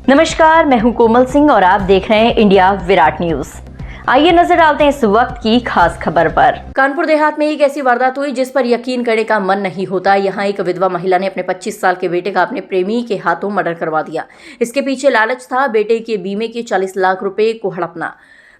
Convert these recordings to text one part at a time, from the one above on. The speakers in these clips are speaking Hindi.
नमस्कार, मैं हूं कोमल सिंह और आप देख रहे हैं इंडिया विराट न्यूज। आइए नजर डालते हैं इस वक्त की खास खबर पर। कानपुर देहात में एक ऐसी वारदात हुई जिस पर यकीन करने का मन नहीं होता। यहाँ एक विधवा महिला ने अपने 25 साल के बेटे का अपने प्रेमी के हाथों मर्डर करवा दिया। इसके पीछे लालच था बेटे के बीमे के 40 लाख रुपए को हड़पना।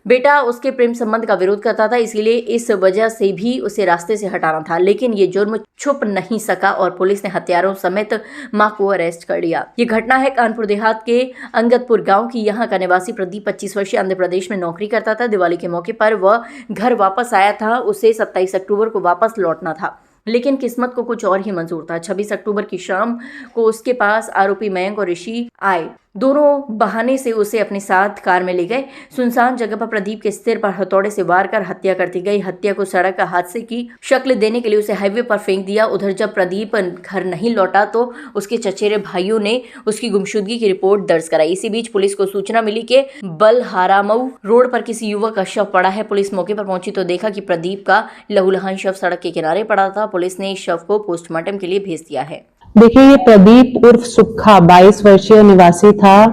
बेटा उसके प्रेम संबंध का विरोध करता था, इसीलिए इस वजह से भी उसे रास्ते से हटाना था, लेकिन ये जुर्म छुप नहीं सका और पुलिस ने हथियारों समेत मां को अरेस्ट कर लिया। ये घटना है कानपुर देहात के अंगदपुर गांव की। यहाँ का निवासी प्रदीप 25 वर्षीय आंध्र प्रदेश में नौकरी करता था। दिवाली के मौके पर वह घर वापस आया था। उसे 27 अक्टूबर को वापस लौटना था, लेकिन किस्मत को कुछ और ही मंजूर था। 26 अक्टूबर की शाम को उसके पास आरोपी मयंक और ऋषि आए। दोनों बहाने से उसे अपने साथ कार में ले गए। सुनसान जगह पर प्रदीप के सिर पर हथौड़े से वार कर हत्या कर दी गई। हत्या को सड़क हादसे की शक्ल देने के लिए उसे हाईवे पर फेंक दिया। उधर जब प्रदीप घर नहीं लौटा तो उसके चचेरे भाइयों ने उसकी गुमशुदगी की रिपोर्ट दर्ज कराई। इसी बीच पुलिस को सूचना मिली कि बलहारामऊ रोड पर किसी युवक का शव पड़ा है। पुलिस मौके पर पहुंची तो देखा कि प्रदीप का लहूलुहान शव सड़क के किनारे पड़ा था। पुलिस ने इस शव को पोस्टमार्टम के लिए भेज दिया है। देखिए, ये प्रदीप उर्फ सुक्खा 22 वर्षीय निवासी था।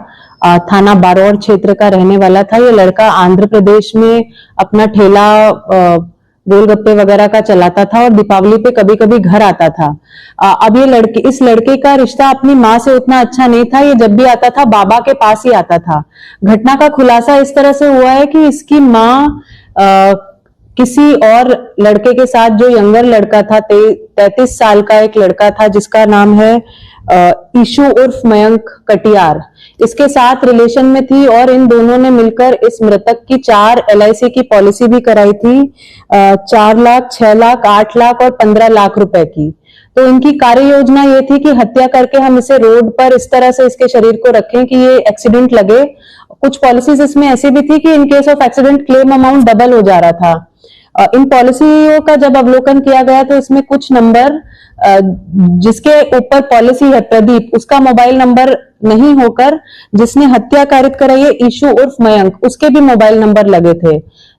थाना बारौर क्षेत्र का रहने वाला था। ये लड़का आंध्र प्रदेश में अपना ठेला गोलगप्पे वगैरह का चलाता था और दीपावली पे कभी कभी घर आता था। अब इस लड़के का रिश्ता अपनी माँ से उतना अच्छा नहीं था। ये जब भी आता था बाबा के पास ही आता था। घटना का खुलासा इस तरह से हुआ है कि इसकी माँ किसी और लड़के के साथ, जो यंगर लड़का था, 33 साल का एक लड़का था जिसका नाम है ईशु उर्फ मयंक कटियार, इसके साथ रिलेशन में थी और इन दोनों ने मिलकर इस मृतक की 4 LIC की पॉलिसी भी कराई थी। 4 लाख, 6 लाख, 8 लाख और 15 लाख रुपए की। तो इनकी कार्य योजना ये थी कि हत्या करके हम इसे रोड पर इस तरह से इसके शरीर को रखें कि ये एक्सीडेंट लगे। कुछ पॉलिसीज इसमें ऐसी भी थी कि in case of accident claim amount double हो जा रहा था। इन पॉलिसियों का जब अवलोकन किया गया तो इसमें कुछ नंबर जिसके ऊपर पॉलिसी है प्रदीप, उसका मोबाइल नंबर नहीं होकर जिसने हत्या कारित कराई है ईशु उर्फ मयंक, उसके भी मोबाइल नंबर लगे थे।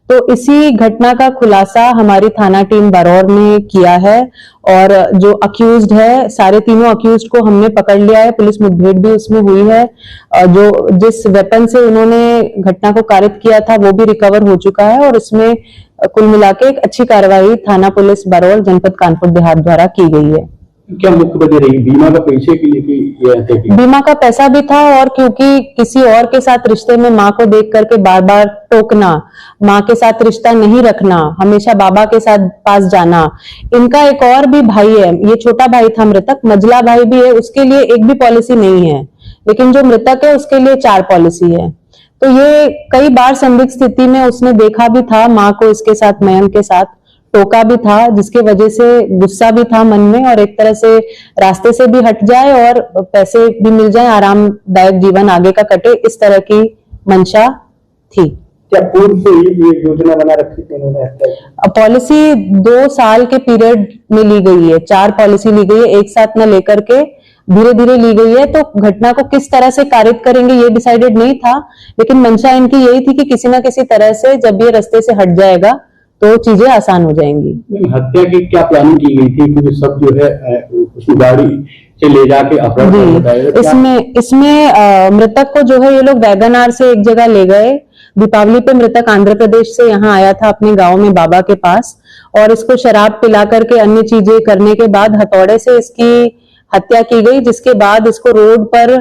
तो इसी घटना का खुलासा हमारी थाना टीम बारौर ने किया है और जो अक्यूज्ड है, सारे तीनों अक्यूज्ड को हमने पकड़ लिया है। पुलिस मुठभेड़ भी उसमें हुई है। जो जिस वेपन से उन्होंने घटना को कारित किया था वो भी रिकवर हो चुका है और इसमें कुल मिलाकर एक अच्छी कार्रवाई थाना पुलिस बारौर जनपद कानपुर देहात द्वारा की गई है। क्या मुख्य वजह रही? बीमा का पैसे के लिए बीमा का पैसा भी था और क्योंकि किसी और के साथ रिश्ते में माँ को देख करके बार बार टोकना, माँ के साथ रिश्ता नहीं रखना, हमेशा बाबा के साथ पास जाना। इनका एक और भी भाई है, ये छोटा भाई था मृतक, मझला भाई भी है, उसके लिए एक भी पॉलिसी नहीं है, लेकिन जो मृतक है उसके लिए 4 पॉलिसी है। तो ये कई बार संदिग्ध स्थिति में उसने देखा भी था माँ को इसके साथ, मयंक के साथ टोका भी था, जिसके वजह से गुस्सा भी था मन में और एक तरह से रास्ते से भी हट जाए और पैसे भी मिल जाए, आरामदायक जीवन आगे का कटे, इस तरह की मंशा थी। क्या पूर्व से ये योजना बना रखी थी इन्होंने? पॉलिसी 2 साल के पीरियड में ली गई है, 4 पॉलिसी ली गई है, एक साथ न लेकर के धीरे धीरे ली गई है। तो घटना को किस तरह से कारित करेंगे ये डिसाइडेड नहीं था, लेकिन मंशा इनकी यही थी कि किसी ना किसी तरह से जब ये रास्ते से हट जाएगा तो चीजें आसान हो जाएंगी। हत्या की क्या प्लानिंग की गई थी? क्योंकि सब जो है उसकी गाड़ी से ले जाके अपहरण। इसमें मृतक को जो है ये लोग वैगनआर से एक जगह ले गए। दीपावली पे मृतक आंध्र प्रदेश से यहाँ आया था अपने गांव में बाबा के पास और इसको शराब पिला करके अन्य चीजें करने के बाद हथौड़े से इसकी हत्या की गई, जिसके बाद इसको रोड पर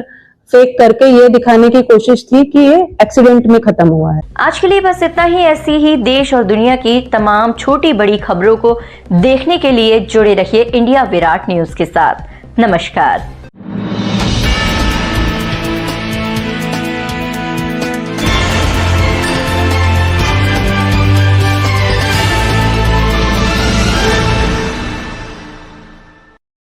फेंक करके ये दिखाने की कोशिश थी कि ये एक्सीडेंट में खत्म हुआ है। आज के लिए बस इतना ही। ऐसी ही देश और दुनिया की तमाम छोटी बड़ी खबरों को देखने के लिए जुड़े रहिए इंडिया विराट न्यूज के साथ। नमस्कार।